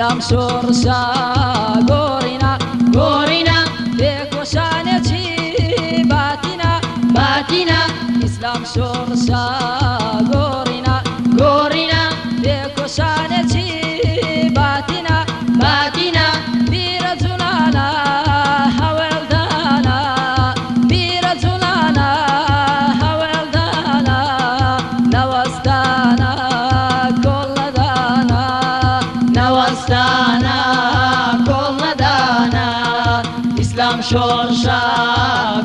اسلام شورشا گورینا گۆڕینا بێکۆشانێکی باتینا باتینا اسلام شورشا گورینا گۆڕینا بێکۆشانێکی باتینا باتینا بیرە جوڵانە هەوێڵدانە بیرە جوڵانە هەوێڵدانە نەوەستانە کۆڵەدانە نەوەستانە کۆڵەدانە ئیسلام شۆرشە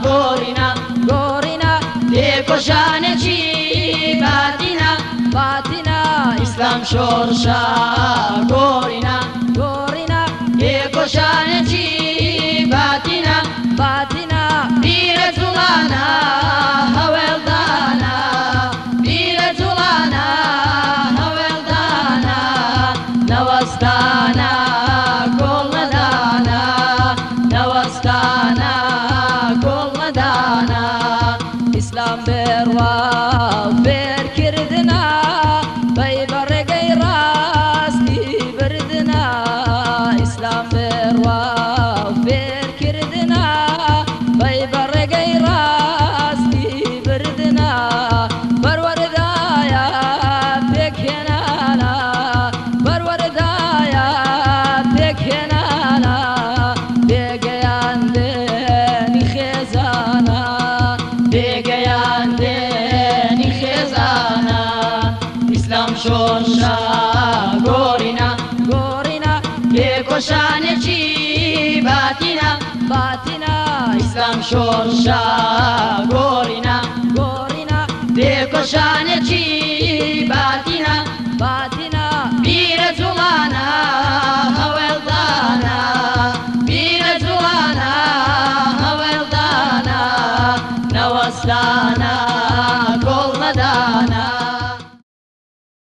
گۆڕینا گۆرینا لێکۆشانێکی باتینا باتینا ئیسلام شۆرشە گۆڕینا گۆرینا لێکۆشانێکی باتینا باتینا بیرە جوڵانە هەوێڵدانە بیرە جوڵانە هەوێڵدانە نەوەستانە کۆڵەدانە نەوەستانە کۆڵەدانە ئیسلام بێڕوا فێرکردنا بەی بەڕێگەی ڕاستی بردنا ئیسلام بێڕوا فێرکردنا بەی بەڕێگەی ڕاستی بردنا بەروەردایە پێکهێنانە بەروەردایە پێکهێنانە بێگەیان دێنی خێزانە بێگەیان دێنی خێزانە ئیسلام شۆرشە گۆڕینا گۆرینا لێکۆشانێکی باتینا باتینا ئیسلام شۆرشە گۆڕینا گۆرینا لێکۆشانێکی باتینا باتینا